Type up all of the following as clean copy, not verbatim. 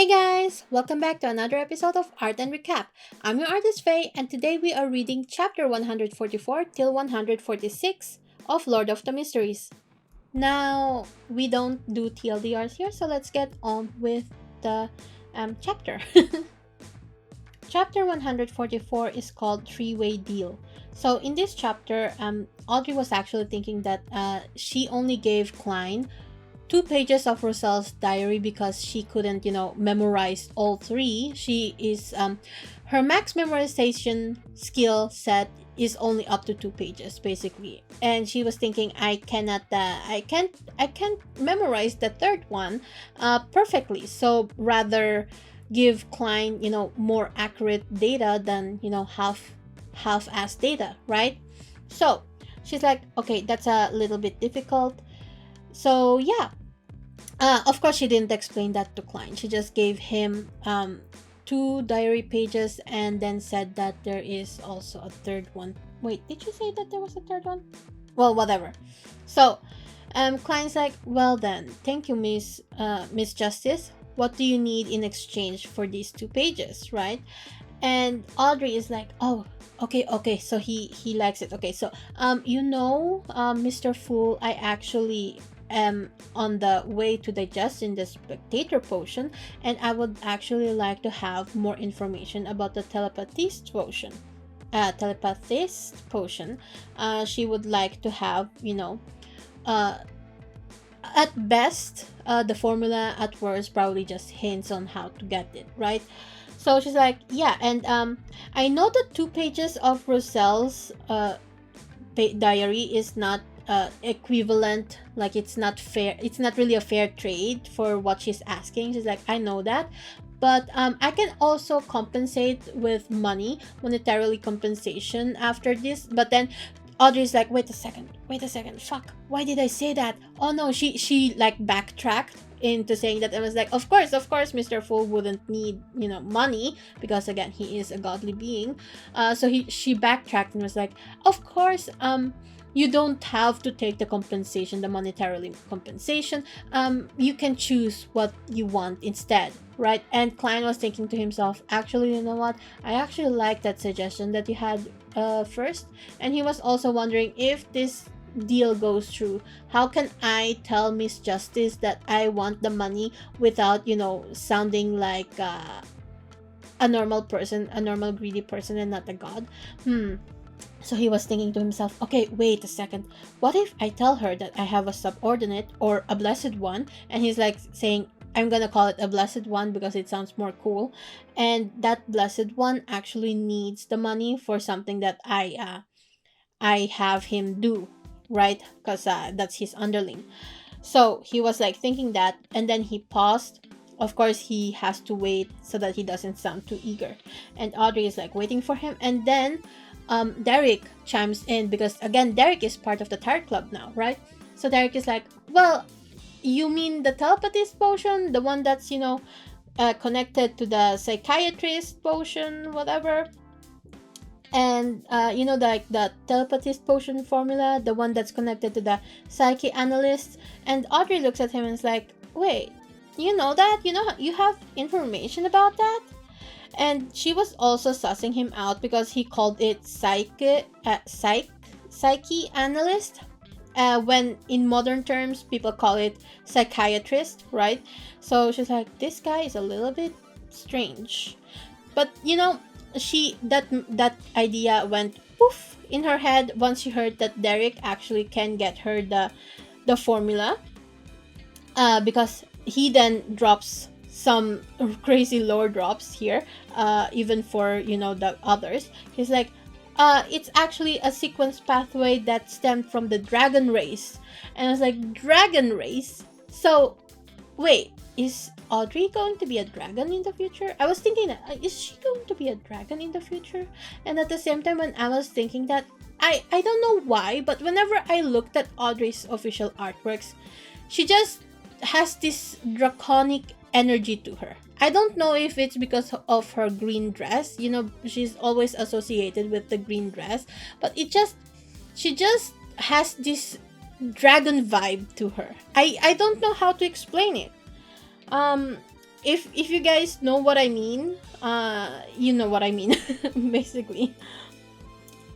Hey guys! Welcome back to another episode of Art and Recap. I'm your artist Faye, and today we are reading chapter 144 till 146 of Lord of the Mysteries. Now, we don't do TLDRs here, so let's get on with the chapter. Chapter 144 is called Three-Way Deal. So in this chapter, Audrey was actually thinking that she only gave Klein 2 pages of Roselle's diary because she couldn't, memorize all three. She is her max memorization skill set is only up to 2 pages basically, and she was thinking, I can't memorize the third one perfectly. So rather give Klein, more accurate data than half-ass data, right? So she's like, okay, that's a little bit difficult. So yeah, of course, she didn't explain that to Klein. She just gave him 2 diary pages and then said that there is also a third one. Wait, did you say that there was a third one? Well, whatever. So, Klein's like, well then, thank you, Miss Justice. What do you need in exchange for these 2 pages, right? And Audrey is like, oh, okay. So he likes it. Okay, so Mr. Fool, I actually am on the way to digesting the spectator potion, and I would actually like to have more information about the telepathist potion. She would like to have, uh, at best, the formula. At worst, probably just hints on how to get it, right? So she's like, yeah, and I know the 2 pages of Roselle's diary is not equivalent, like it's not fair, it's not really a fair trade for what she's asking. She's like, I know that, but I can also compensate with monetarily compensation after this. But then Audrey's like, wait a second, fuck, why did I say that? Oh no, she like backtracked into saying that. I was like, of course, Mr. Fool wouldn't need, money, because again, he is a godly being. So she backtracked and was like, of course, you don't have to take the compensation, the monetarily compensation. You can choose what you want instead, right? And Klein was thinking to himself, actually, you know what? I actually like that suggestion that you had first. And he was also wondering, if this deal goes through, how can I tell Miss Justice that I want the money without, sounding like a normal person, a normal greedy person, and not a god? So he was thinking to himself, okay, wait a second. What if I tell her that I have a subordinate or a blessed one? And he's like saying, I'm gonna call it a blessed one because it sounds more cool. And that blessed one actually needs the money for something that I have him do, right? Because that's his underling. So he was like thinking that, and then he paused. Of course, he has to wait so that he doesn't sound too eager. And Audrey is like waiting for him. And then Derek chimes in, because again, Derek is part of the Tire Club now, right? So Derek is like, well, you mean the telepathist potion? The one that's, connected to the psychiatrist potion, whatever? And like the telepathist potion formula, the one that's connected to the psyche analyst. And Audrey looks at him and is like, wait, you know that, you have information about that? And she was also sussing him out because he called it psyche analyst, when in modern terms people call it psychiatrist, right? So she's like, this guy is a little bit strange. But that idea went poof in her head once she heard that Derek actually can get her the formula, because he then drops some crazy lore drops here, even for the others. He's like, it's actually a sequence pathway that stemmed from the dragon race. And I was like, dragon race? So wait, is Audrey going to be a dragon in the future? I was thinking that, is she going to be a dragon in the future? And at the same time, when I was thinking that, I don't know why, but whenever I looked at Audrey's official artworks, she just has this draconic energy to her. I don't know if it's because of her green dress. She's always associated with the green dress, but she just has this dragon vibe to her. I don't know how to explain it. if you guys know what I mean, you know what I mean, basically.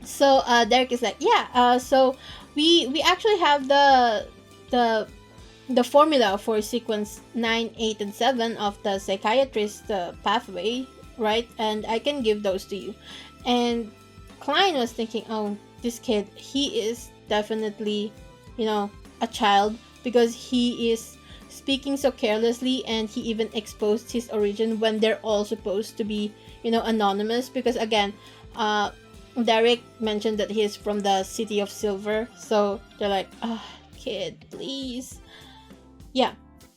So Derek is like, yeah. So we actually have the the formula for sequence 9, 8, and 7 of the psychiatrist pathway, right? And I can give those to you. And Klein was thinking, oh, this kid, he is definitely, you know, a child, because he is speaking so carelessly, and he even exposed his origin when they're all supposed to be, anonymous. Because again, uh, Derek mentioned that he is from the City of Silver, so they're like, ah, kid, please. Yeah.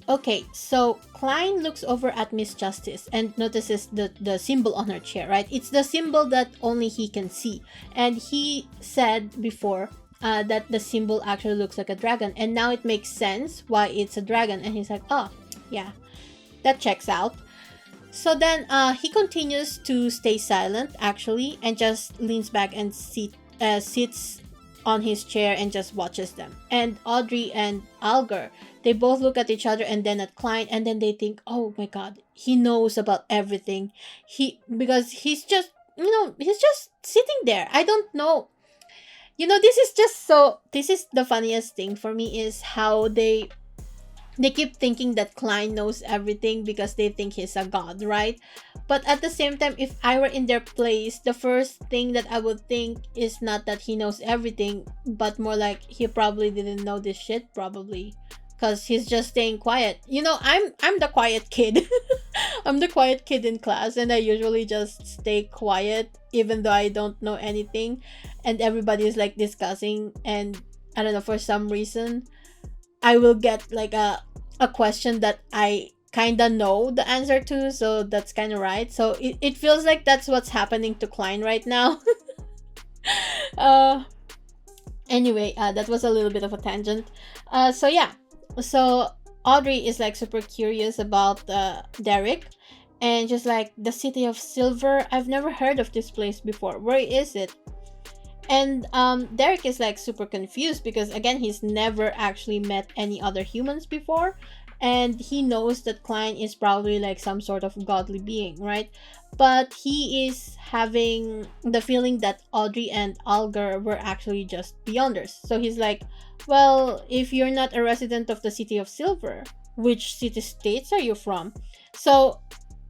Okay, so Klein looks over at Miss Justice and notices the symbol on her chair, right? It's the symbol that only he can see. And he said before that the symbol actually looks like a dragon. And now it makes sense why it's a dragon. And he's like, oh, yeah, that checks out. So then he continues to stay silent, actually, and just leans back and sits on his chair and just watches them. And Audrey and Alger, they both look at each other and then at Klein, and then they think, oh my god, he knows about everything. Because he's just, he's just sitting there. I don't know. This is the funniest thing for me, is how they keep thinking that Klein knows everything because they think he's a god, right? But at the same time, if I were in their place, the first thing that I would think is not that he knows everything, but more like he probably didn't know this shit, probably. Because he's just staying quiet. I'm the quiet kid. I'm the quiet kid in class, and I usually just stay quiet even though I don't know anything. And everybody is like discussing, and I don't know, for some reason I will get like a question that I kind of know the answer to, so that's kind of right. So it feels like that's what's happening to Klein right now. uh anyway, that was a little bit of a tangent. So yeah, so Audrey is like super curious about Derek, and just like, the City of Silver, I've never heard of this place before, where is it? And Derek is like super confused because again, he's never actually met any other humans before, and he knows that Klein is probably like some sort of godly being, right? But he is having the feeling that Audrey and Alger were actually just beyonders. So he's like, well, if you're not a resident of the City of Silver, which city states are you from? So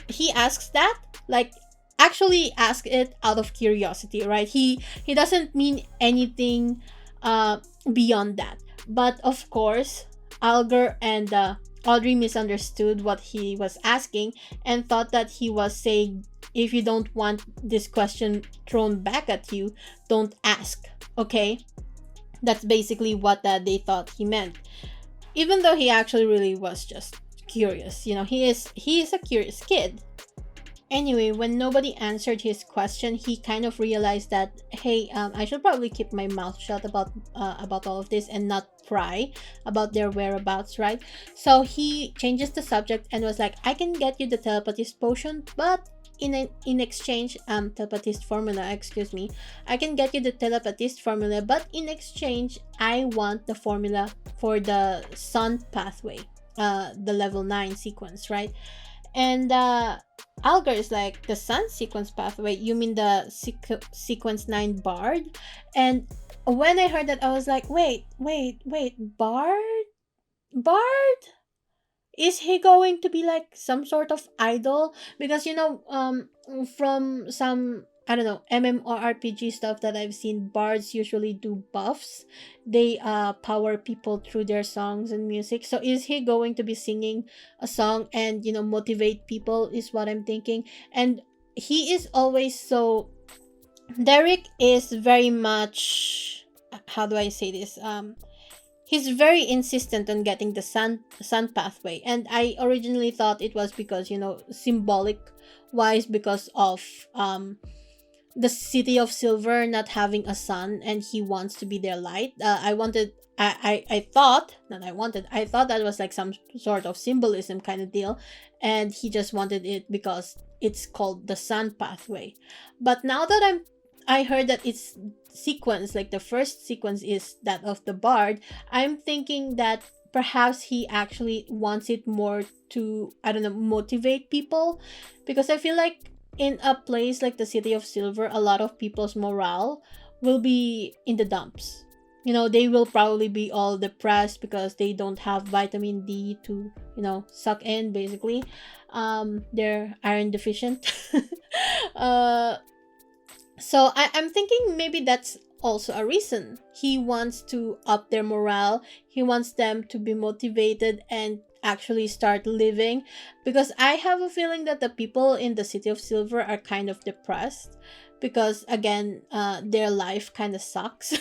he asks that, like, actually ask it out of curiosity, right? He doesn't mean anything beyond that. But of course, Alger and Audrey misunderstood what he was asking and thought that he was saying, if you don't want this question thrown back at you, don't ask. Okay, that's basically what they thought he meant, even though he actually really was just curious. He is a curious kid. Anyway, when nobody answered his question, he kind of realized that, hey, I should probably keep my mouth shut about all of this and not pry about their whereabouts, right? So he changes the subject and was like, I can get you the telepathist potion, but in exchange, telepathist formula, excuse me. I can get you the telepathist formula, but in exchange, I want the formula for the sun pathway, the level 9 sequence, right? And Algar is like, the sun sequence pathway? You mean the sequence 9 bard? And when I heard that, I was like, wait, bard? Bard? Is he going to be like some sort of idol? Because from some, I don't know, MMORPG stuff that I've seen, bards usually do buffs. They power people through their songs and music. So is he going to be singing a song and motivate people, is what I'm thinking. And he is always so, Derek is very much, how do I say this, he's very insistent on getting the sun pathway, and I originally thought it was because symbolic wise, because of the City of Silver not having a sun, and he wants to be their light. I thought that was like some sort of symbolism kind of deal, and he just wanted it because it's called the sun pathway. But now that I heard that it's sequence, like the first sequence is that of the bard, I'm thinking that perhaps he actually wants it more to, I don't know, motivate people, because I feel like in a place like the City of Silver, a lot of people's morale will be in the dumps. You know, they will probably be all depressed because they don't have vitamin D to, you know, suck in, basically. They're iron deficient. uh so I'm thinking maybe that's also a reason. He wants to up their morale. He wants them to be motivated and actually start living. Because I have a feeling that the people in the City of Silver are kind of depressed. Because again, their life kind of sucks.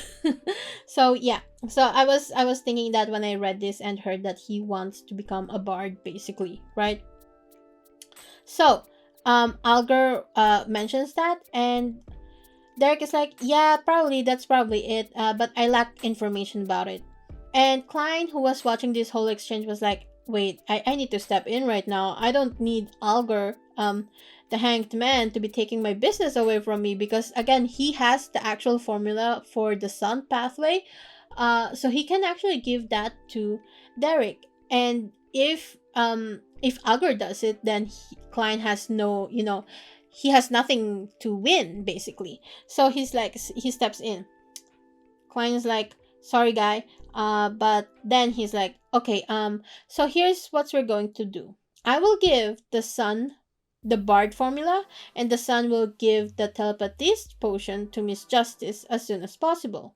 So yeah. So I was thinking that when I read this and heard that he wants to become a bard, basically, right? So Alger mentions that, and Derek is like, yeah, probably, that's probably it, but I lack information about it. And Klein, who was watching this whole exchange, was like, wait, I need to step in right now. I don't need Alger, the hanged man, to be taking my business away from me, because, again, he has the actual formula for the sun pathway. So he can actually give that to Derek. And if Alger does it, then Klein has no, you know, he has nothing to win, basically. So he's like, he steps in. Klein is like, sorry guy, but then he's like, okay, so here's what we're going to do. I will give the sun the bard formula, and the sun will give the telepathist potion to Miss Justice as soon as possible.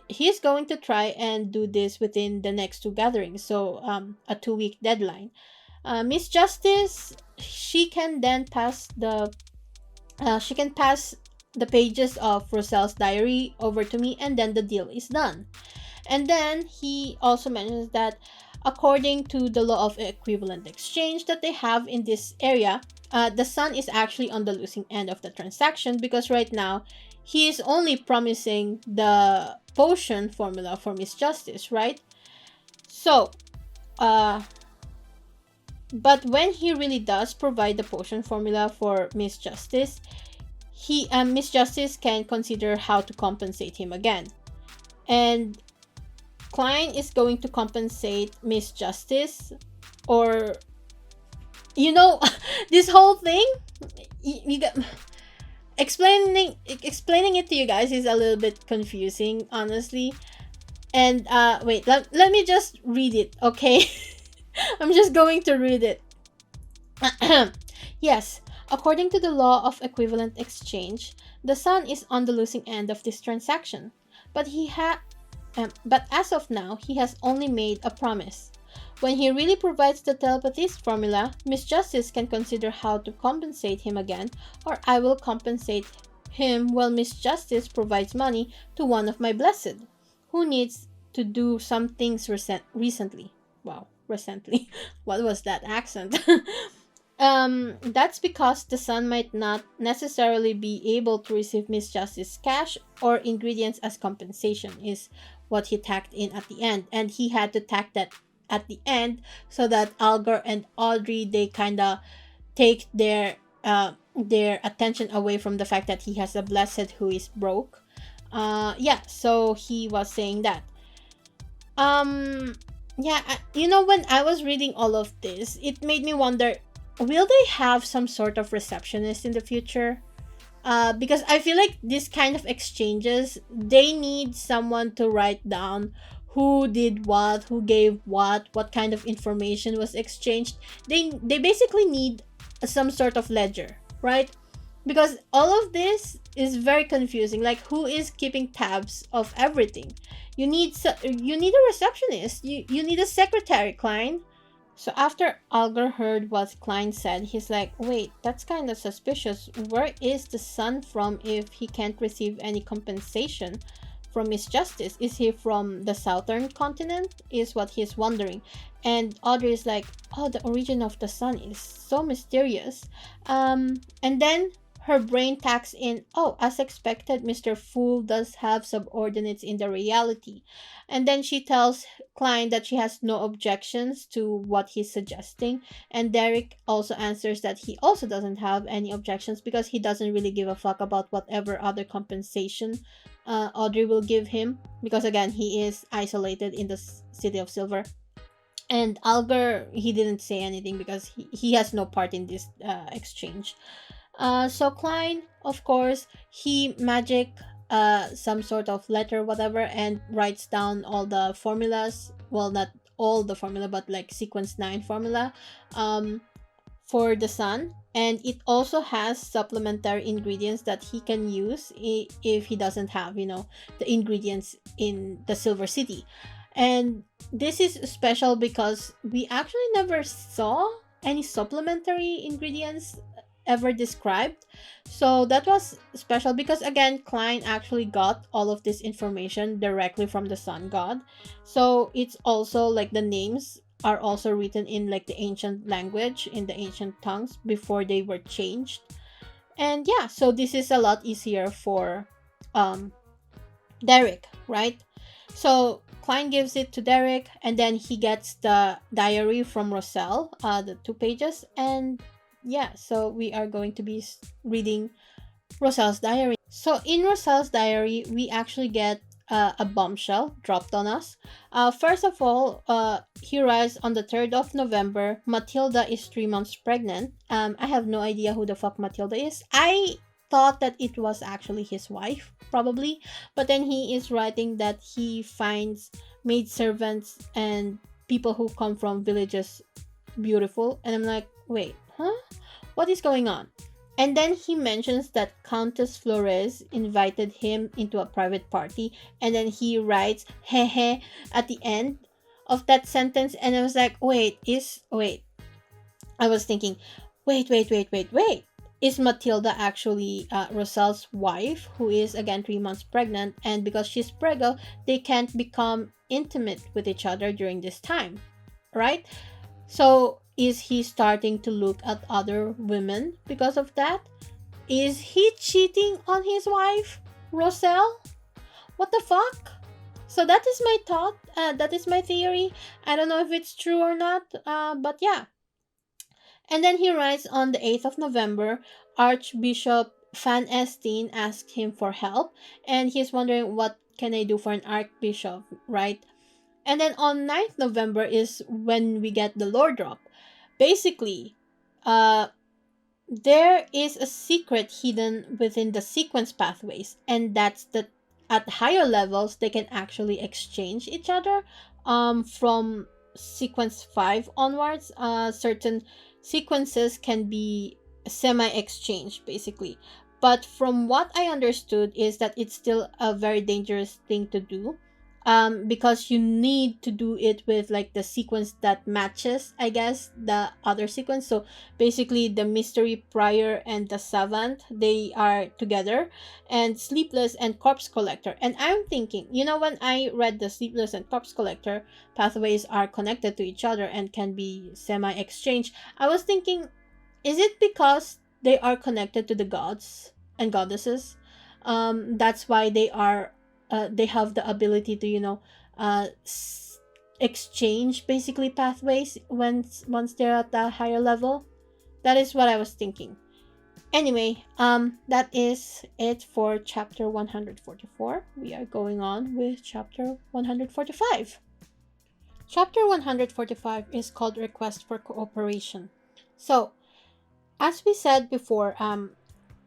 He's going to try and do this within the next two gatherings, so a 2-week deadline. Miss Justice, she can then pass the pages of Roselle's diary over to me, and then the deal is done. And then he also mentions that according to the law of equivalent exchange that they have in this area, the sun is actually on the losing end of the transaction, because right now he is only promising the potion formula for Miss Justice, right? So, but when he really does provide the potion formula for Miss Justice, Miss Justice can consider how to compensate him again. And Klein is going to compensate Miss Justice, or, you know, this whole thing, you got, explaining it to you guys is a little bit confusing, honestly. And wait, let me just read it, okay? I'm just going to read it. Yes, according to the law of equivalent exchange, the sun is on the losing end of this transaction, but but as of now, he has only made a promise. When he really provides the telepathist formula, Miss Justice can consider how to compensate him again, or I will compensate him while Miss Justice provides money to one of my blessed, who needs to do some things recently. Wow, recently. What was that accent? That's because the sun might not necessarily be able to receive Miss Justice's cash or ingredients as compensation, is what he tacked in at the end. And he had to tack that at the end so that Alger and Audrey, they kind of take their attention away from the fact that he has a blessed who is broke. Yeah, so he was saying that. Yeah, you know, when I was reading all of this, it made me wonder, will they have some sort of receptionist in the future? Because I feel like this kind of exchanges, they need someone to write down who did what, who gave what kind of information was exchanged. They basically need some sort of ledger, right? Because all of this is very confusing. Like, who is keeping tabs of everything? You need a receptionist. You need a secretary, Klein. So after Alger heard what Klein said, he's like, wait, that's kind of suspicious. Where is the sun from if he can't receive any compensation from Miss Justice? Is he from the southern continent? Is what he's wondering. And Audrey is like, oh, the origin of the sun is so mysterious. And then her brain tacks in, oh, as expected, Mr. Fool does have subordinates in the reality. And then she tells Klein that she has no objections to what he's suggesting. And Derek also answers that he also doesn't have any objections because he doesn't really give a fuck about whatever other compensation Audrey will give him. Because again, he is isolated in the City of Silver. And Alger, he didn't say anything because he has no part in this exchange. So Klein, of course, he magic some sort of letter, whatever, and writes down all the formulas. Well, not all the formula, but like sequence 9 formula um, for the sun. And it also has supplementary ingredients that he can use if he doesn't have, the ingredients in the Silver City. And this is special because we actually never saw any supplementary ingredients ever described. So that was special because again, Klein actually got all of this information directly from the sun god. So it's also like the names are also written in like the ancient language, in the ancient tongues before they were changed. And yeah, so this is a lot easier for um Derek, right? So Klein gives it to Derek, and then he gets the diary from Roselle, the 2 pages, and yeah, so we are going to be reading Roselle's diary. So in Roselle's diary, we actually get a bombshell dropped on us. First of all, he writes on the 3rd of November, Matilda is 3 months pregnant. I have no idea who the fuck Matilda is. I thought that it was actually his wife, probably. But then he is writing that he finds maidservants and people who come from villages beautiful. And I'm like, wait, huh? What is going on? And then he mentions that Countess Flores invited him into a private party. And then he writes, hehe, at the end of that sentence. And I was like, wait. I was thinking, wait. Is Matilda actually Roselle's wife, who is again 3 months pregnant, and because she's preggo, they can't become intimate with each other during this time, right? So is he starting to look at other women because of that? Is he cheating on his wife, Roselle? What the fuck? So that is my thought. That is my theory. I don't know if it's true or not, but yeah. And then he writes on the 8th of November, Archbishop Van Esteen asked him for help, and he's wondering what can I do for an archbishop, right? And then on 9th November is when we get the lore drop. Basically, there is a secret hidden within the sequence pathways, and that's that at higher levels they can actually exchange each other. From sequence 5 onwards, certain sequences can be semi-exchanged, basically. But from what I understood is that it's still a very dangerous thing to do, because you need to do it with like the sequence that matches, I guess, the other sequence. So basically the mystery prior and the savant, they are together, and sleepless and corpse collector. And I'm thinking, when I read the sleepless and corpse collector pathways are connected to each other and can be semi exchanged, I was thinking, is it because they are connected to the gods and goddesses? That's why they have the ability to exchange basically pathways once they're at a higher level. That is what I was thinking. Anyway, that is it for chapter 144. We are going on with chapter 145. Chapter 145 is called Request for Cooperation. So, as we said before,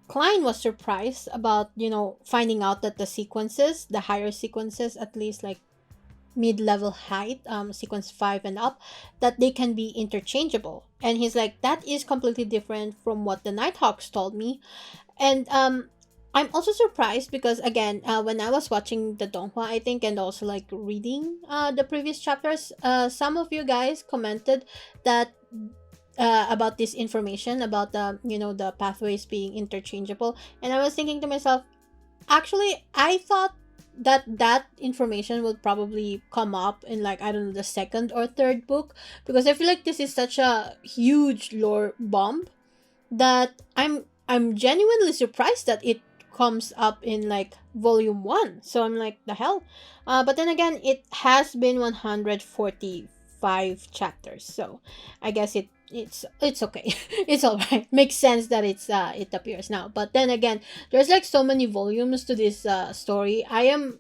Klein was surprised about, finding out that the higher sequences, at least like mid-level height, sequence 5 and up, that they can be interchangeable. And he's like, that is completely different from what the Nighthawks told me. And I'm also surprised because, again, when I was watching the Donghua, I think, and also like reading the previous chapters, some of you guys commented that about this information about the pathways being interchangeable. And I was thinking to myself, actually I thought that information will probably come up in, like, I don't know, the second or third book, because I feel like this is such a huge lore bomb that I'm genuinely surprised that it comes up in like volume 1. So I'm like, the hell. But then again, it has been 145 chapters, so I guess it's okay. It's all right. Makes sense that it appears now. But then again, there's like so many volumes to this story. I'm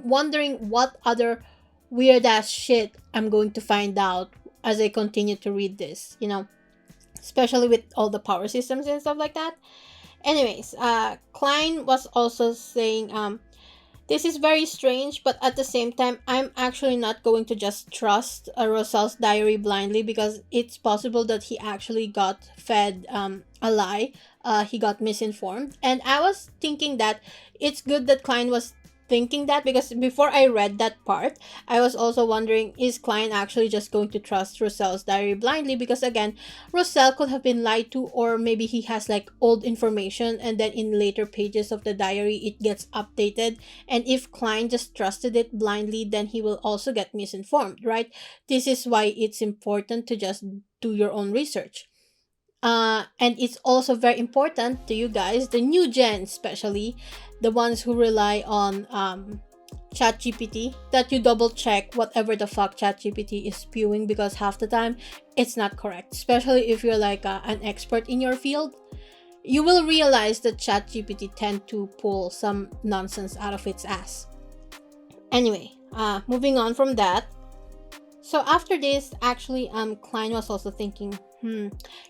wondering what other weird ass shit I'm going to find out as I continue to read this, especially with all the power systems and stuff like that. Anyways, Klein was also saying, this is very strange, but at the same time, I'm actually not going to just trust Roselle's diary blindly, because it's possible that he actually got fed a lie. He got misinformed. And I was thinking that it's good that Klein was thinking that, because before I read that part, I was also wondering, is Klein actually just going to trust Roselle's diary blindly? Because again, Roselle could have been lied to, or maybe he has like old information and then in later pages of the diary it gets updated. And if Klein just trusted it blindly, then he will also get misinformed, right? This is why it's important to just do your own research. And it's also very important to you guys, the new gen, especially the ones who rely on ChatGPT, that you double check whatever the fuck ChatGPT is spewing, because half the time it's not correct. Especially if you're like an expert in your field, you will realize that ChatGPT tend to pull some nonsense out of its ass. Anyway, moving on from that. So after this, actually, Klein was also thinking,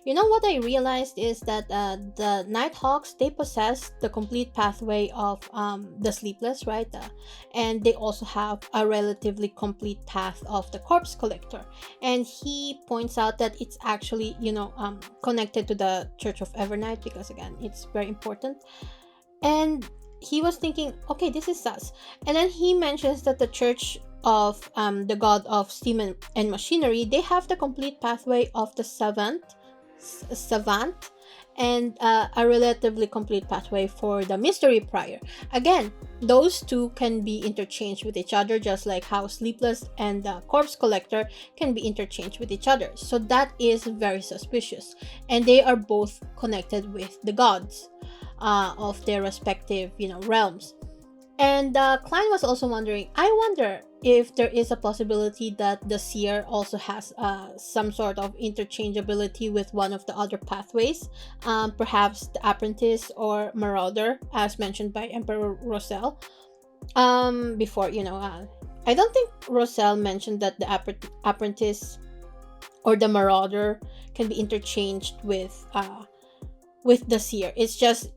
what I realized is that the Nighthawks, they possess the complete pathway of the Sleepless, right? And they also have a relatively complete path of the Corpse Collector. And he points out that it's actually, connected to the Church of Evernight, because again, it's very important. And he was thinking, okay, this is sus. And then he mentions that the Church of the God of Steam and Machinery, they have the complete pathway of the Savant, and a relatively complete pathway for the Mystery Prior. Again, those two can be interchanged with each other, just like how Sleepless and the Corpse Collector can be interchanged with each other. So that is very suspicious. And they are both connected with the gods of their respective, realms. And Klein was also wondering, I wonder if there is a possibility that the Seer also has some sort of interchangeability with one of the other pathways, perhaps the Apprentice or Marauder, as mentioned by Emperor Roselle. Before, I don't think Roselle mentioned that the Apprentice or the Marauder can be interchanged with the Seer. It's just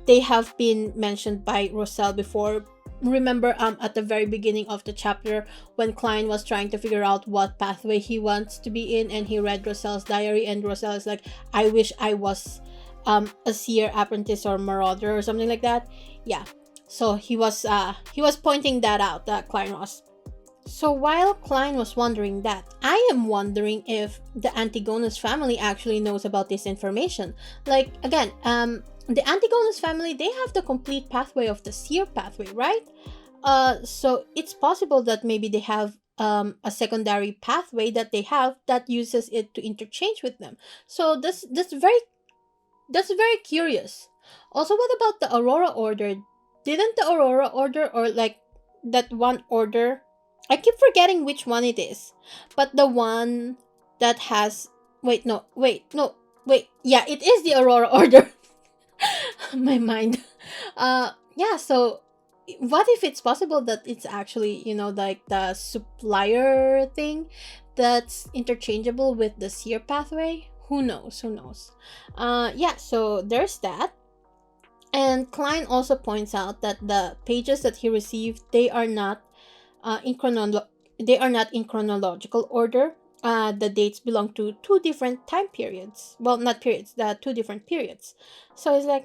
they have been mentioned by Roselle before. Remember at the very beginning of the chapter, when Klein was trying to figure out what pathway he wants to be in, and he read Roselle's diary, and Roselle is like, I wish I was a Seer, Apprentice, or Marauder, or something like that. Yeah, so he was pointing that out, that Klein was. So while Klein was wondering that, I am wondering if the Antigonus family actually knows about this information. Like, again, the Antigonus family, they have the complete pathway of the Seer pathway, right? So it's possible that maybe they have a secondary pathway that they have that uses it to interchange with them. So that's very curious. Also, what about the Aurora Order? Didn't the Aurora Order, or like that one order, I keep forgetting which one it is, but the one that has yeah, it is the Aurora Order. My mind. Yeah, so what if it's possible that it's actually, like the supplier thing that's interchangeable with the Seer pathway? Who knows? Yeah, so there's that. And Klein also points out that the pages that he received, they are not in chronological order. The dates belong to two different time periods. Well, not periods, the two different periods. So it's like,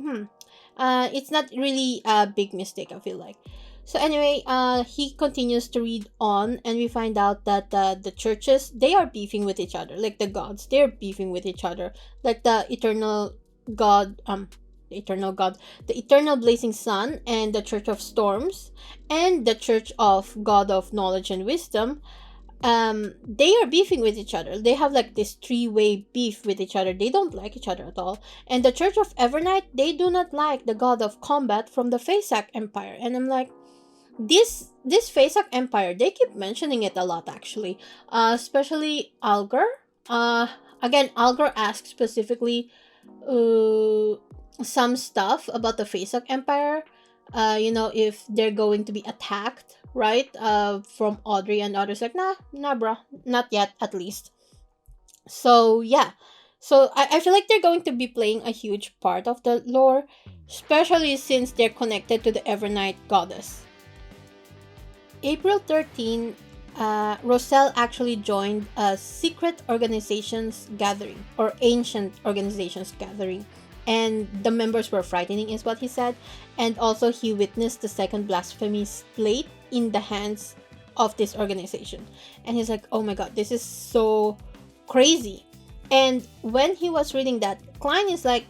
it's not really a big mistake, I feel like. So anyway, he continues to read on, and we find out that the churches, they are beefing with each other. Like the gods, they're beefing with each other. Like the eternal god, the eternal blazing sun, and the Church of Storms, and the Church of God of Knowledge and Wisdom. they are beefing with each other. They have like this three-way beef with each other. They don't like each other at all. And the Church of Evernight, they do not like the god of combat from the Faceak Empire. And I'm like, this Faceak Empire, they keep mentioning it a lot actually. Especially Algar. Again, Algar asks specifically some stuff about the Faceak Empire. If they're going to be attacked, right? From Audrey, and others like, nah, bro, not yet, at least. So yeah, so I feel like they're going to be playing a huge part of the lore, especially since they're connected to the Evernight goddess. April 13, Roselle actually joined a secret organization's gathering, or ancient organization's gathering, and the members were frightening, is what he said. And also, he witnessed the second blasphemy slate in the hands of this organization. And he's like, oh my god, this is so crazy. And when he was reading that, Klein is like,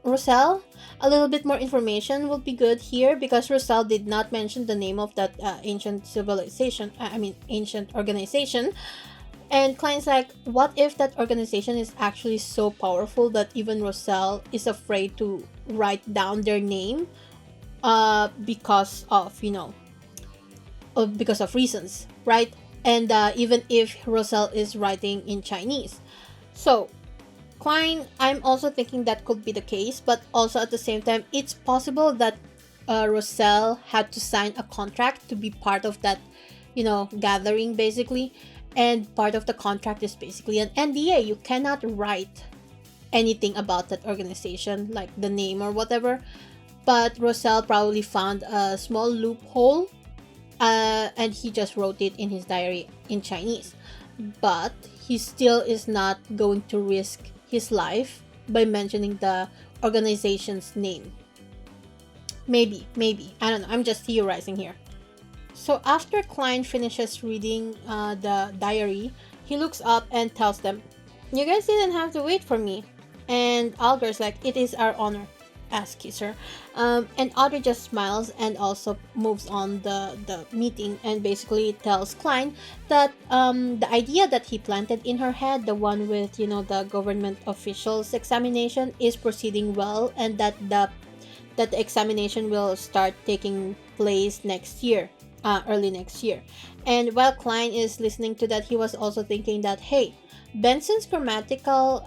Roselle, a little bit more information will be good here, because Roselle did not mention the name of that ancient civilization, ancient organization. And Klein's like, what if that organization is actually so powerful that even Roselle is afraid to write down their name because of, because of reasons, right? And even if Roselle is writing in Chinese. So, Klein, I'm also thinking that could be the case, but also at the same time, it's possible that Roselle had to sign a contract to be part of that, gathering, basically. And part of the contract is basically an NDA. You cannot write anything about that organization, like the name or whatever. But Roselle probably found a small loophole, and he just wrote it in his diary in Chinese. But he still is not going to risk his life by mentioning the organization's name. Maybe. I don't know. I'm just theorizing here. So after Klein finishes reading the diary, he looks up and tells them, you guys didn't have to wait for me. And Algar's like, it is our honor, as kisser. And Audrey just smiles and also moves on the meeting, and basically tells Klein that the idea that he planted in her head, the one with, the government officials examination, is proceeding well, and that the examination will start taking place next year. Early next year. And while Klein is listening to that, he was also thinking that, hey, Benson's grammatical,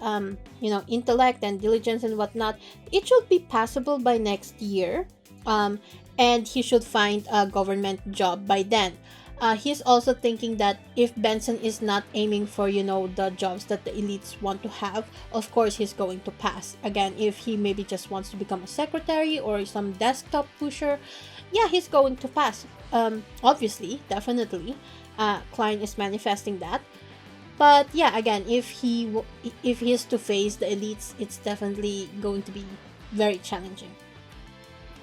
intellect and diligence and whatnot, it should be passable by next year, and he should find a government job by then. He's also thinking that if Benson is not aiming for, the jobs that the elites want to have, of course he's going to pass. Again, if he maybe just wants to become a secretary or some desktop pusher, yeah, he's going to pass. Obviously, definitely, Klein is manifesting that. But yeah, again, if he is to face the elites, it's definitely going to be very challenging.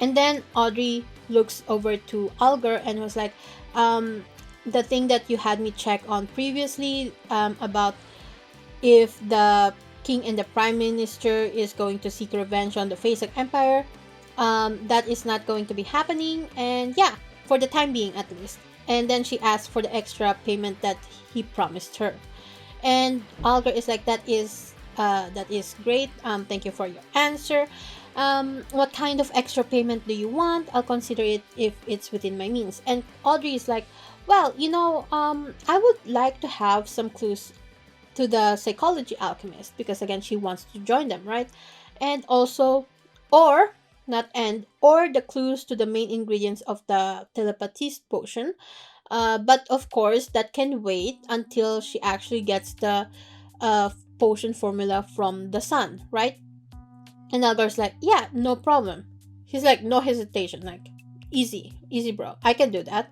And then Audrey looks over to Algar and was like, the thing that you had me check on previously, about if the king and the prime minister is going to seek revenge on the Faceak Empire, that is not going to be happening, and yeah, for the time being at least. And then she asked for the extra payment that he promised her. And Algar is like, that is great, thank you for your answer. What kind of extra payment do you want? I'll consider it if it's within my means. And Audrey is like, well, I would like to have some clues to the psychology alchemist, because again, she wants to join them, right? And also, or the clues to the main ingredients of the telepathist potion. But of course, that can wait until she actually gets the potion formula from the sun, right? And Algar's like, yeah, no problem. He's like, no hesitation, like, easy, bro, I can do that.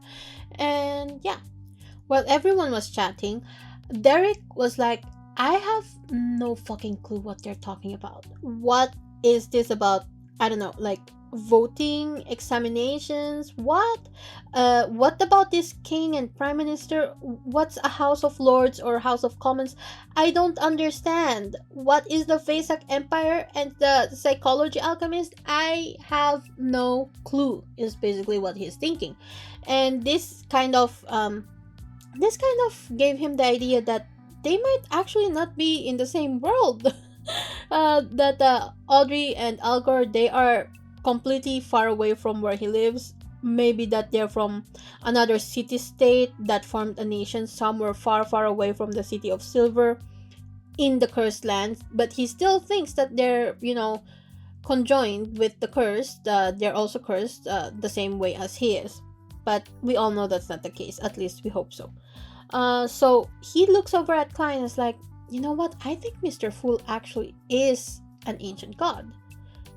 And yeah, while everyone was chatting, Derek was like, I have no fucking clue what they're talking about. What is this about? I don't know, like voting, examinations, what about this king and prime minister? What's a House of Lords or House of Commons? I don't understand. What is the Faceak Empire and the psychology alchemist? I have no clue, is basically what he's thinking. And this kind of this kind of gave him the idea that they might actually not be in the same world. That Audrey and Algor, they are completely far away from where he lives. Maybe that they're from another city state that formed a nation somewhere far, far away from the city of Silver in the cursed lands. But he still thinks that they're, conjoined with the cursed. They're also cursed the same way as he is. But we all know that's not the case. At least we hope so. So he looks over at Klein and is like, you know what? I think Mr. Fool actually is an ancient god.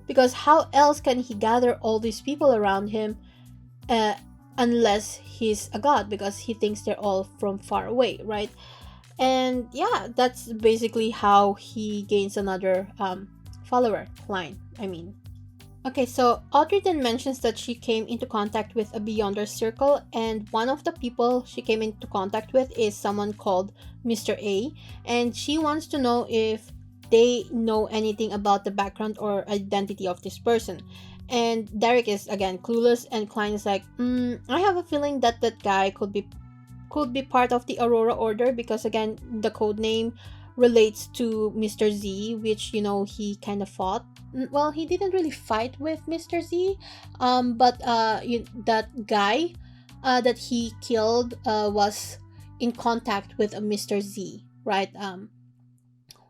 Because how else can he gather all these people around him uh, unless he's a god? Because he thinks they're all from far away, right? And yeah, that's basically how he gains another follower, Klein, I mean. Okay, so Audrey then mentions that she came into contact with a Beyonder circle, and one of the people she came into contact with is someone called Mr. A, and she wants to know if they know anything about the background or identity of this person. And Derek is again clueless, and Klein is like, I have a feeling that that guy could be part of the Aurora Order, because again the code name relates to Mr. Z, which he kind of fought. Well, he didn't really fight with Mr. Z, but that guy that he killed was in contact with a Mr. Z, right?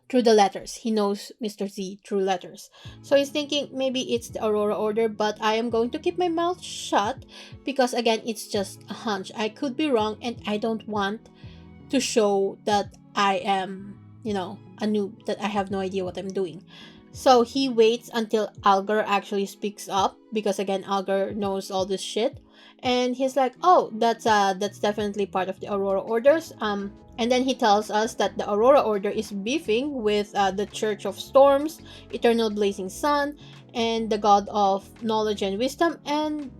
Through the letters. He knows Mr. Z through letters. So he's thinking maybe it's the Aurora Order, but I am going to keep my mouth shut because, again, it's just a hunch. I could be wrong, and I don't want to show that I am, a noob, that I have no idea what I'm doing. So he waits until Algar actually speaks up, because again, Algar knows all this shit. And he's like, oh, that's definitely part of the Aurora Orders. And then he tells us that the Aurora Order is beefing with the Church of Storms, Eternal Blazing Sun, and the God of Knowledge and Wisdom. And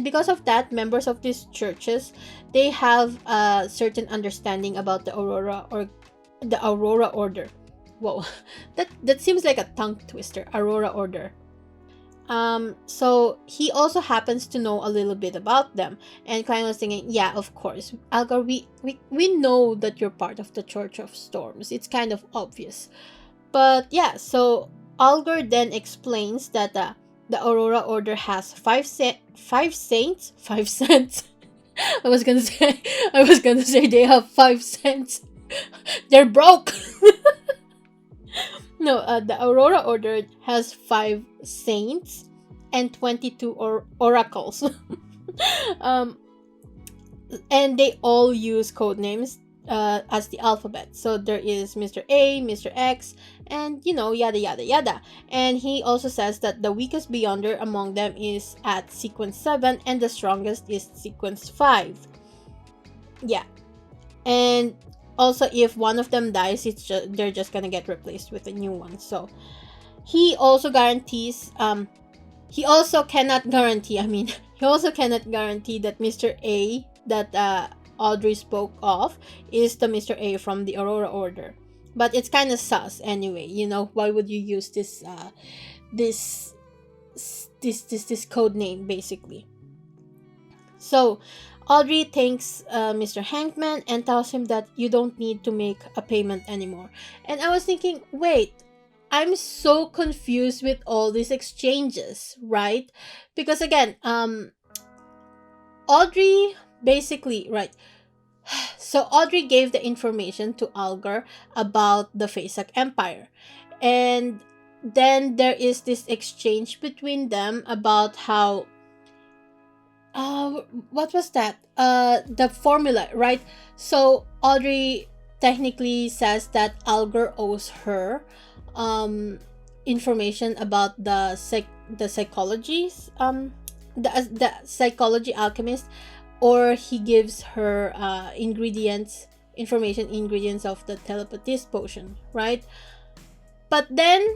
because of that, members of these churches, they have a certain understanding about the Aurora Order. Whoa, that seems like a tongue twister. Aurora Order. So he also happens to know a little bit about them, and Klein was thinking, yeah, of course, Algar, we know that you're part of the Church of Storms. It's kind of obvious. But yeah, so Algar then explains that the Aurora Order has five saints, 5 cents. I was gonna say they have 5 cents. They're broke. No, the Aurora Order has 5 saints and 22 oracles. um, and they all use code names as the alphabet. So there is Mr. A, Mr. X, and yada yada yada. And he also says that the weakest Beyonder among them is at sequence 7, and the strongest is sequence 5. Yeah. And also, if one of them dies, they're just gonna get replaced with a new one. So he also guarantees he also cannot guarantee that Mr. A that Audrey spoke of is the Mr. A from the Aurora Order. But it's kind of sus anyway. Why would you use this code name, basically? So Audrey thanks Mr. Hankman and tells him that you don't need to make a payment anymore. And I was thinking, wait, I'm so confused with all these exchanges, right? Because again, Audrey basically, right. So Audrey gave the information to Algar about the Fasak Empire. And then there is this exchange between them about how what was that? The formula, right? So Audrey technically says that Algar owes her information about the psychologies, the psychology alchemist, or he gives her ingredients of the telepathist potion, right? But then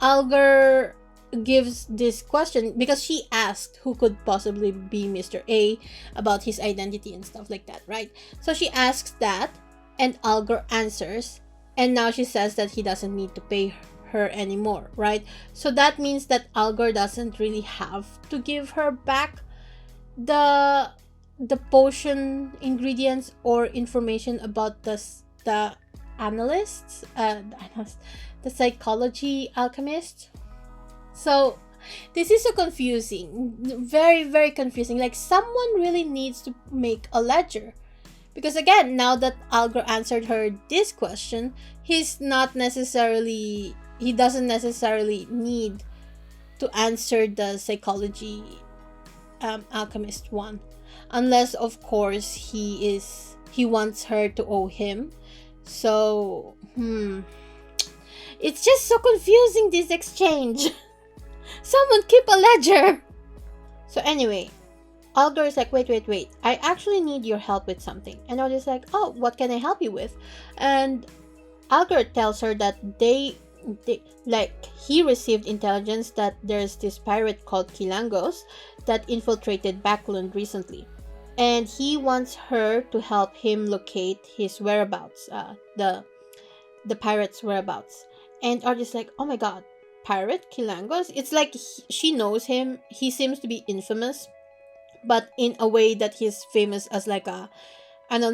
Algar gives this question because she asked who could possibly be Mr. A about his identity and stuff like that, right? So she asks that, and Algar answers, and now she says that he doesn't need to pay her anymore, right? So that means that Algar doesn't really have to give her back the the potion ingredients or information about the analysts, the psychology alchemist. So this is so confusing, very very confusing. Like someone really needs to make a ledger, because again, now that Algor answered her this question, he doesn't necessarily need to answer the psychology alchemist one, unless of course he wants her to owe him. So it's just so confusing, this exchange. Someone keep a ledger. So anyway, Algar is like, wait, I actually need your help with something. And Audrey's like, oh, what can I help you with? And Algar tells her that he received intelligence that there's this pirate called Kilangos that infiltrated Backland recently. And he wants her to help him locate his whereabouts, the pirate's whereabouts. And Audrey's like, oh my god, pirate Kilangos? It's like she knows him. He seems to be infamous, but in a way that he's famous as like I don't know,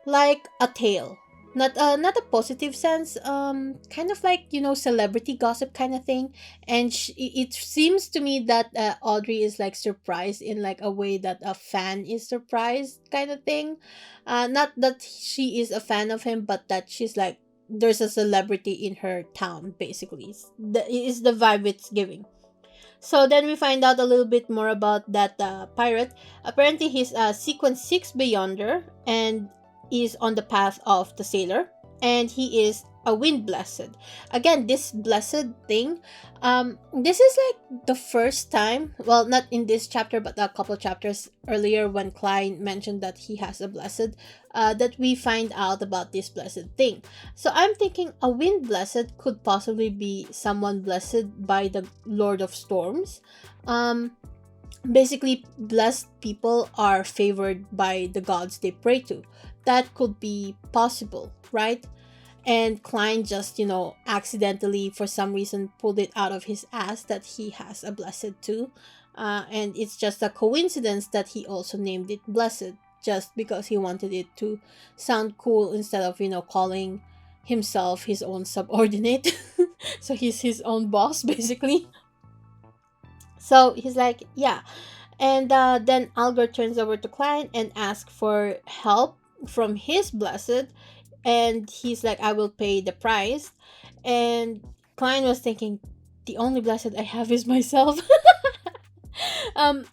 like a tale, not a positive sense, kind of like, celebrity gossip kind of thing. And it seems to me that Audrey is like surprised in like a way that a fan is surprised kind of thing. Not that she is a fan of him, but that she's like, there's a celebrity in her town, basically. Is the vibe it's giving. So then we find out a little bit more about that pirate. Apparently, he's a sequence 6 Beyonder and is on the path of the sailor. And he is a wind blessed. Again, this blessed thing, this is like the first time, well, not in this chapter, but a couple chapters earlier when Klein mentioned that he has a blessed, that we find out about this blessed thing. So I'm thinking a wind blessed could possibly be someone blessed by the Lord of Storms. Basically, blessed people are favored by the gods they pray to. That could be possible, right? And Klein just, accidentally, for some reason, pulled it out of his ass that he has a blessed too. And it's just a coincidence that he also named it Blessed, just because he wanted it to sound cool instead of, calling himself his own subordinate. So he's his own boss, basically. So he's like, yeah. And then Algar turns over to Klein and asks for help from his blessed. And he's like, I will pay the price. And Klein was thinking, the only blessed I have is myself.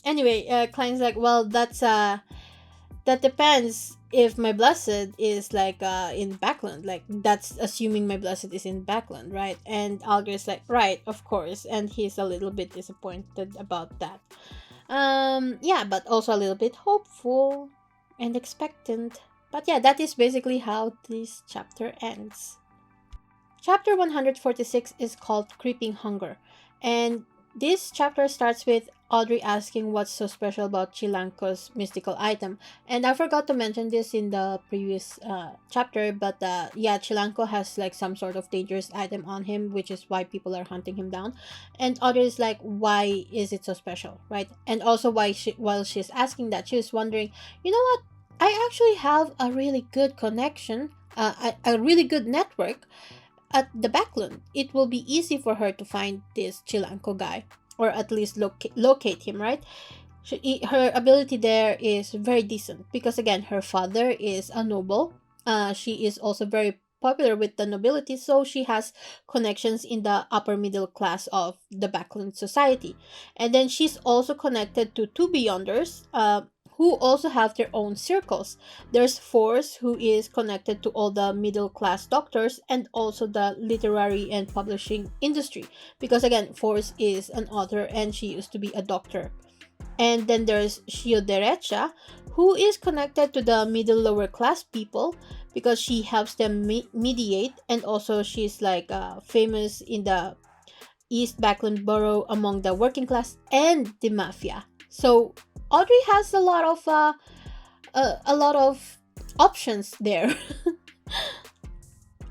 Anyway, Klein's like, well, that depends if my blessed is like in Backland. Like, that's assuming my blessed is in Backland, right? And Alger's like, right, of course. And he's a little bit disappointed about that. Yeah, but also a little bit hopeful and expectant. But yeah, that is basically how this chapter ends. Chapter 146 is called Creeping Hunger, and this chapter starts with Audrey asking what's so special about Chilanko's mystical item. And I forgot to mention this in the previous chapter, but yeah, Chilanko has like some sort of dangerous item on him, which is why people are hunting him down. And Audrey is like, why is it so special, right? And also while she's asking that, she's wondering, you know what? I actually have a really good connection, a really good network at the Backland. It will be easy for her to find this Chilanko guy, or at least locate him, right? Her ability there is very decent because, again, her father is a noble. She is also very popular with the nobility, so she has connections in the upper middle class of the Backland society. And then she's also connected to two Beyonders, who also have their own circles. There's Force, who is connected to all the middle class doctors and also the literary and publishing industry. Because again, Force is an author and she used to be a doctor. And then there's Shio Derecha, who is connected to the middle lower class people because she helps them mediate, and also she's like famous in the East Backland borough among the working class and the mafia. So Audrey has a lot of options there.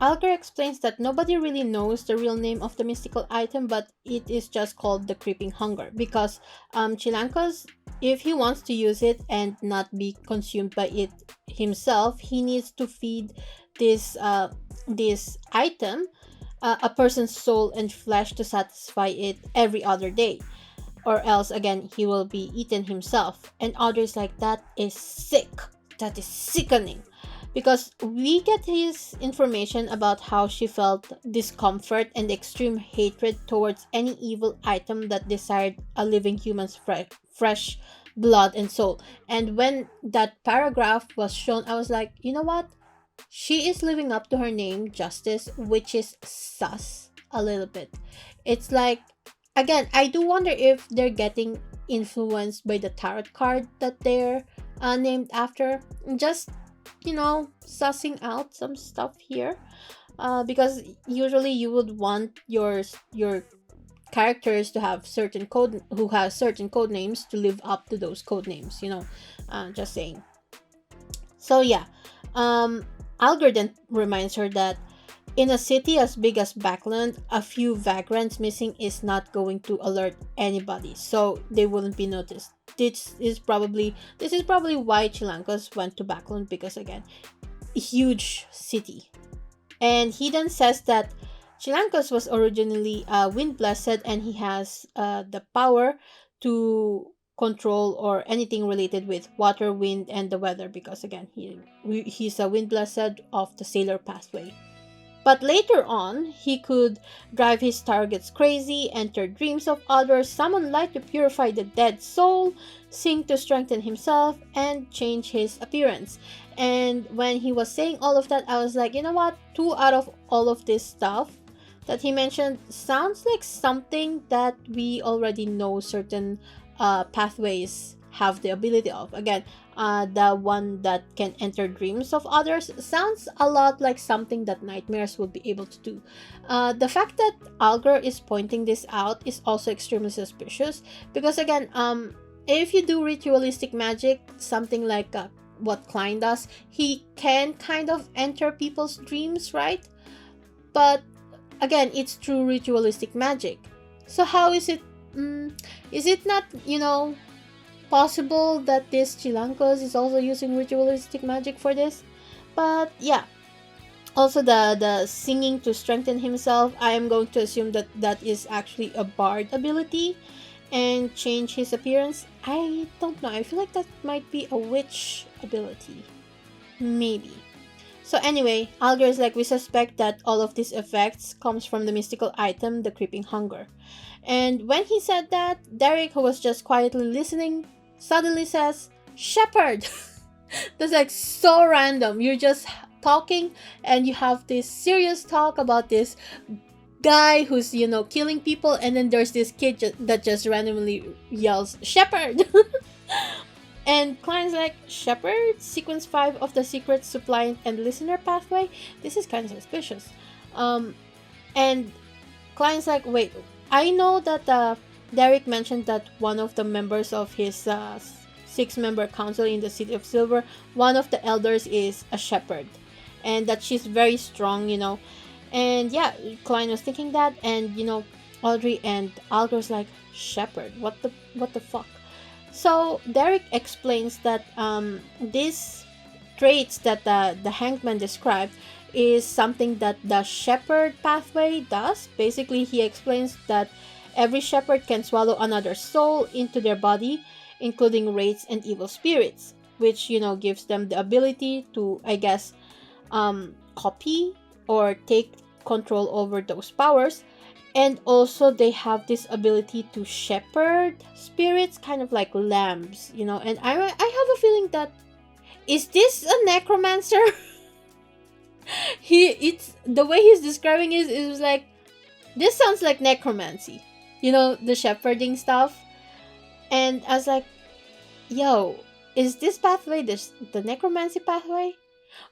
Algar explains that nobody really knows the real name of the mystical item, but it is just called the creeping hunger because Chilankos, if he wants to use it and not be consumed by it himself, he needs to feed this item a person's soul and flesh to satisfy it every other day, or else again he will be eaten himself. And others like that is sick. That is sickening. Because we get his information about how she felt discomfort and extreme hatred towards any evil item that desired a living human's fresh blood and soul. And when that paragraph was shown, I was like, you know what? She is living up to her name, Justice, which is sus a little bit. It's like, again, I do wonder if they're getting influenced by the tarot card that they're named after. Just, sussing out some stuff here. Because usually you would want your characters to have certain code who has certain code names to live up to those code names. Just saying. So yeah, um, Algorithm reminds her that in a city as big as Backland, a few vagrants missing is not going to alert anybody, so they wouldn't be noticed. This is probably why Chilancos went to Backland, because again, a huge city. And he then says that Chilancos was originally wind blessed, and he has the power to control or anything related with water, wind, and the weather, because again he's a wind blessed of the sailor pathway. But later on, he could drive his targets crazy, enter dreams of others, summon light to purify the dead soul, sing to strengthen himself, and change his appearance. And when he was saying all of that, I was like, you know what? Two out of all of this stuff that he mentioned sounds like something that we already know certain pathways have the ability of. Again, the one that can enter dreams of others sounds a lot like something that nightmares would be able to do. The fact that Algar is pointing this out is also extremely suspicious, because again, if you do ritualistic magic, something like what Klein does, he can kind of enter people's dreams, right? But again, it's true ritualistic magic. So how is it? Is it not, possible that this Chilancos is also using ritualistic magic for this? But yeah, also the singing to strengthen himself, I am going to assume that that is actually a bard ability. And change his appearance, I don't know, I feel like that might be a witch ability, maybe. So anyway, Algar is like, we suspect that all of these effects comes from the mystical item, the creeping hunger. And when he said that, Derek, who was just quietly listening, suddenly says, Shepherd! That's like so random. You're just talking and you have this serious talk about this guy who's, killing people, and then there's this kid that just randomly yells, Shepherd! And Klein's like, Shepherd? Sequence 5 of the secret supply and listener pathway? This is kind of suspicious. And Klein's like, wait, I know that Derek mentioned that one of the members of his 6-member council in the City of Silver, one of the elders is a shepherd. And that she's very strong, And yeah, Klein was thinking that, and Audrey and Algar's like, Shepherd? What the fuck? So Derek explains that these traits that the hangman described is something that the shepherd pathway does. Basically, he explains that every shepherd can swallow another soul into their body, including wraiths and evil spirits, which gives them the ability to, I guess, copy or take control over those powers. And also they have this ability to shepherd spirits, kind of like lambs, and I have a feeling that, is this a necromancer? It's the way he's describing it is like, this sounds like necromancy, the shepherding stuff. And I was like, yo, is this pathway the necromancy pathway?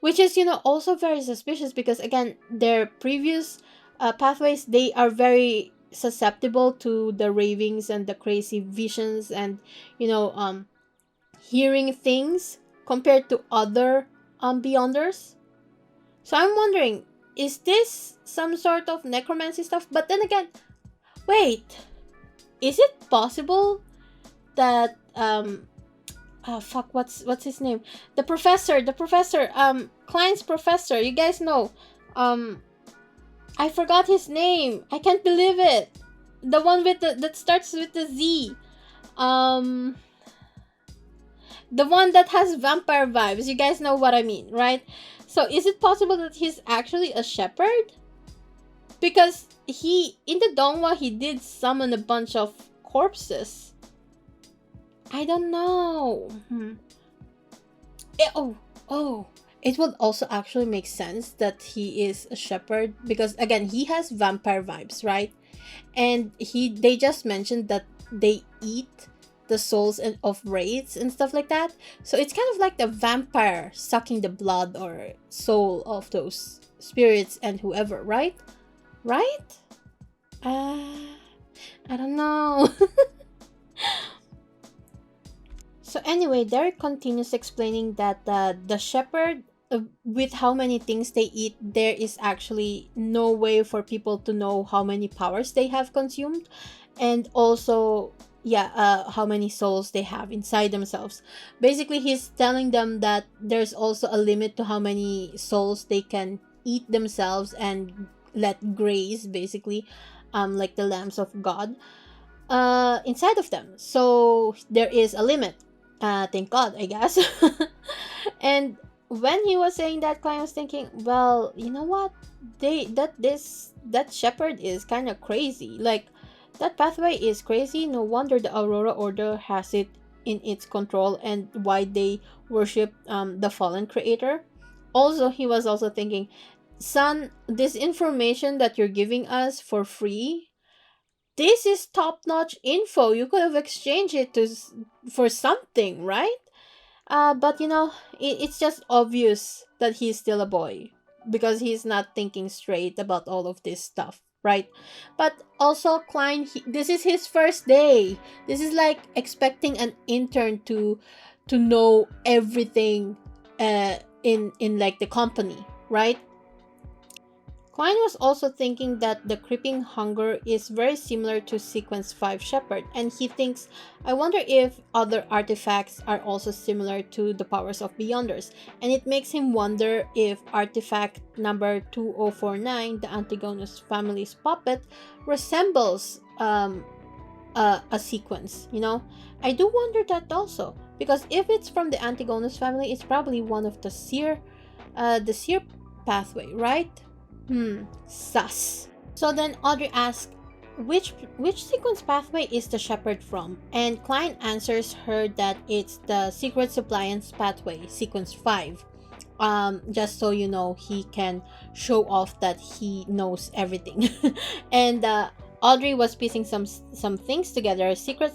Which is, also very suspicious, because again, their previous pathways, they are very susceptible to the ravings and the crazy visions and, hearing things compared to other beyonders. So I'm wondering, is this some sort of necromancy stuff? But then again, wait, is it possible that fuck, what's his name? The professor, Klein's professor, you guys know. I forgot his name. I can't believe it. The one with the that starts with the Z. Um the one that has vampire vibes. You guys know what I mean, right? So is it possible that he's actually a shepherd? Because he in the Dongwa he did summon a bunch of corpses. I don't know. Oh. It would also actually make sense that he is a shepherd because again he has vampire vibes, right? And they just mentioned that they eat the souls of wraiths and stuff like that. So it's kind of like the vampire sucking the blood or soul of those spirits and whoever, right? Right? I don't know. So anyway, Derek continues explaining that the shepherd, with how many things they eat, there is actually no way for people to know how many powers they have consumed, and also, yeah, how many souls they have inside themselves. Basically, he's telling them that there's also a limit to how many souls they can eat themselves and let graze, basically, like the lambs of God, inside of them. So there is a limit. Thank God, I guess. And when he was saying that, Klein was thinking, well, you know what? That shepherd is kind of crazy. Like, that pathway is crazy. No wonder the Aurora Order has it in its control and why they worship the fallen creator. Also, he was also thinking, son, this information that you're giving us for free, this is top-notch info. You could have exchanged it for something, right? But it's just obvious that he's still a boy because he's not thinking straight about all of this stuff, right? But also, Klein, this is his first day. This is like expecting an intern to know everything, in like the company, right? Klein was also thinking that the creeping hunger is very similar to Sequence 5 Shepherd, and he thinks, I wonder if other artifacts are also similar to the powers of Beyonders, and it makes him wonder if artifact number 2049, the Antigonus family's puppet, resembles a sequence, I do wonder that also, because if it's from the Antigonus family, it's probably one of the Seer pathway, right? Sus. So then Audrey asks, which sequence pathway is the shepherd from? And Klein answers her that it's the secret suppliance pathway, sequence 5. Just so you know, he can show off that he knows everything. And Audrey was piecing some things together, secret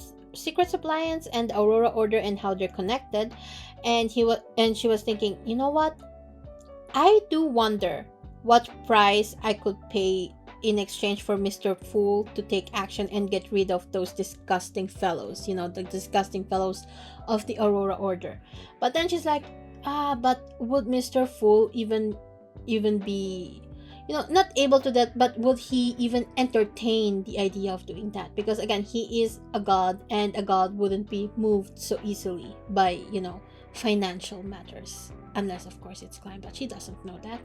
suppliance and Aurora Order and how they're connected. And she was thinking, you know what? I do wonder what price I could pay in exchange for Mr. Fool to take action and get rid of those disgusting fellows, the disgusting fellows of the Aurora Order. But then she's like, but would Mr. Fool even be, not able to that, but would he even entertain the idea of doing that? Because again, he is a god, and a god wouldn't be moved so easily by, financial matters. Unless, of course, it's Klein, but she doesn't know that.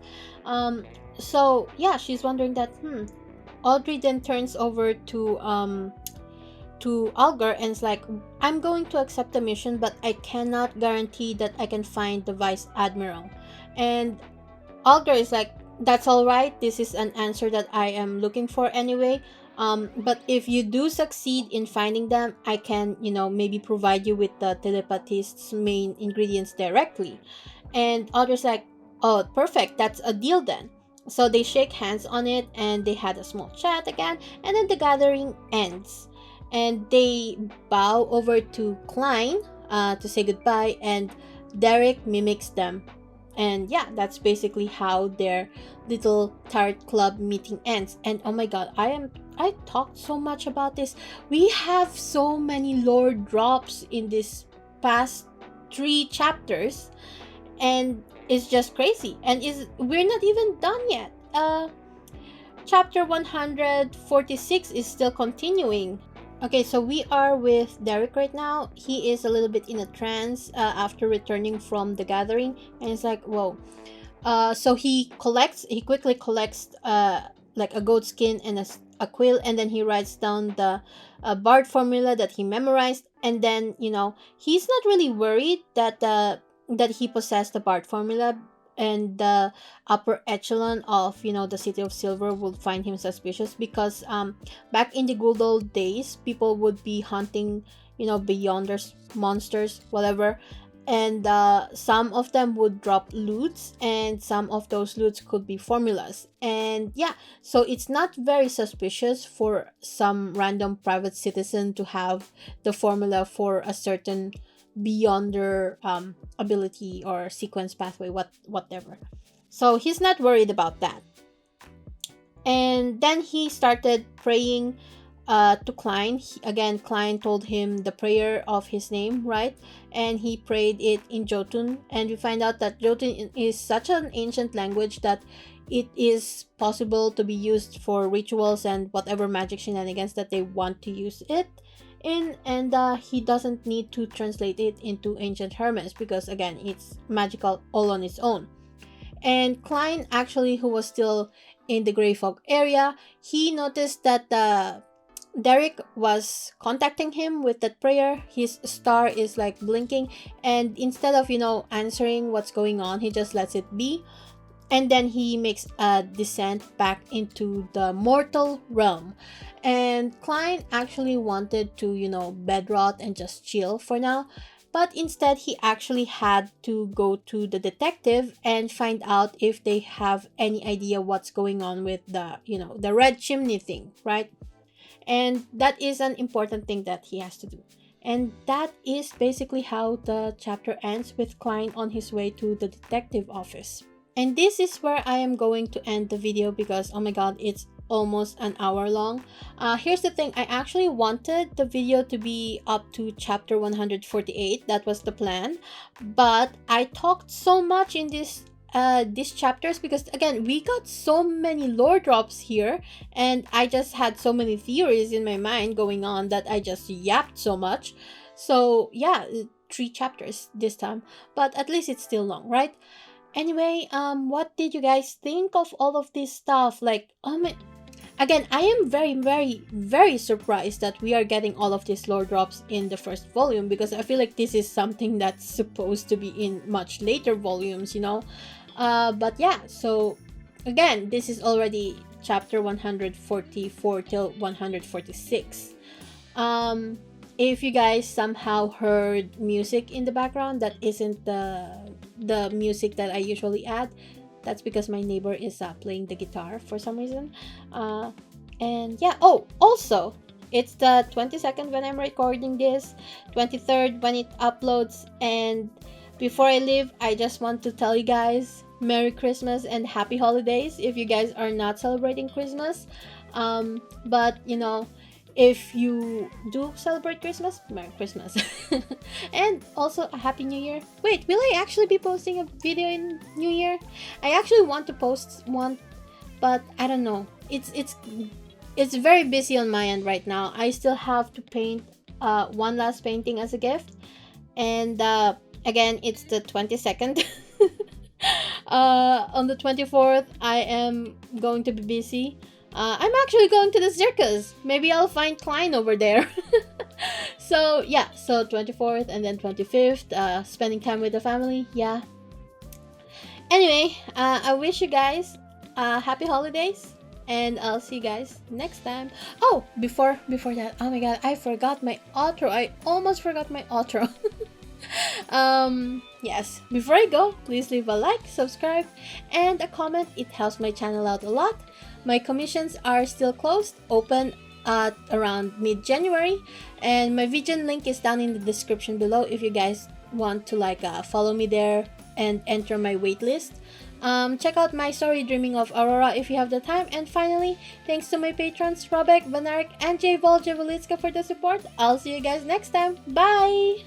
So, yeah, she's wondering that, Audrey then turns over to Algar and is like, I'm going to accept the mission, but I cannot guarantee that I can find the Vice Admiral. And Algar is like, that's alright, this is an answer that I am looking for anyway. But if you do succeed in finding them, I can, maybe provide you with the telepathist's main ingredients directly. And Aldra's like, oh, perfect, that's a deal then. So they shake hands on it, and they had a small chat again, and then the gathering ends. And they bow over to Klein to say goodbye, and Derek mimics them. And yeah, that's basically how their little Tarot Club meeting ends. And oh my god, I talked so much about this. We have so many lore drops in this past 3 chapters, and it's just crazy. And we're not even done yet. chapter 146 is still continuing. Okay, so we are with Derek right now. He is a little bit in a trance after returning from the gathering, and it's like, whoa. So he quickly collects like a goat skin and a quill, and then he writes down the bard formula that he memorized, and then he's not really worried that he possessed the bard formula, and the upper echelon of the City of Silver would find him suspicious, because back in the good old days, people would be hunting beyonders, monsters, whatever, and some of them would drop loots, and some of those loots could be formulas, and yeah, so it's not very suspicious for some random private citizen to have the formula for a certain beyonder ability or sequence pathway, whatever. So he's not worried about that. And then he started praying to Klein. Again, Klein told him the prayer of his name, right? And he prayed it in Jotun. And we find out that Jotun is such an ancient language that it is possible to be used for rituals and whatever magic shenanigans that they want to use it in. And he doesn't need to translate it into ancient Hermes, because again, it's magical all on its own. And Klein, actually, who was still in the Grey Fog area, he noticed that Derek was contacting him with that prayer. His star is like blinking, and instead of answering what's going on, he just lets it be, and then he makes a descent back into the mortal realm. And Klein actually wanted to bed rot and just chill for now, but instead he actually had to go to the detective and find out if they have any idea what's going on with the red chimney thing, right? And that is an important thing that he has to do. And that is basically how the chapter ends, with Klein on his way to the detective office. And this is where I am going to end the video, because oh my god, it's almost an hour long. Here's the thing, I actually wanted the video to be up to chapter 148. That was the plan, but I talked so much in these chapters, because again, we got so many lore drops here, and I just had so many theories in my mind going on that I just yapped so much. So yeah, 3 chapters this time, but at least it's still long, right? Anyway, what did you guys think of all of this stuff? Like, oh my, again, I am very, very, very surprised that we are getting all of these lore drops in the first volume, because I feel like this is something that's supposed to be in much later volumes, but yeah, so again, this is already chapter 144 till 146. If you guys somehow heard music in the background that isn't the music that I usually add, that's because my neighbor is playing the guitar for some reason. And yeah, oh, also, it's the 22nd when I'm recording this, 23rd when it uploads, and before I leave, I just want to tell you guys Merry Christmas and Happy Holidays if you guys are not celebrating Christmas. But if you do celebrate Christmas, Merry Christmas. And also a Happy New Year. Wait, will I actually be posting a video in New Year? I actually want to post one, but I don't know. It's very busy on my end right now. I still have to paint one last painting as a gift. And again, it's the 22nd. On the 24th, I am going to be busy. I'm actually going to the circus. Maybe I'll find Klein over there. So yeah, so 24th and then 25th, spending time with the family. Yeah. Anyway, I wish you guys happy holidays, and I'll see you guys next time. Oh, before that, oh my god, I forgot my outro. I almost forgot my outro. Yes, before I go, please leave a like, subscribe, and a comment. It helps my channel out a lot. My commissions are still closed, open at around mid-January, and my Vision link is down in the description below if you guys want to follow me there and enter my waitlist. Check out my story Dreaming of Aurora if you have the time. And finally, thanks to my patrons Robek, Vanarik, and J. Voljevolitska for the support. I'll see you guys next time. Bye!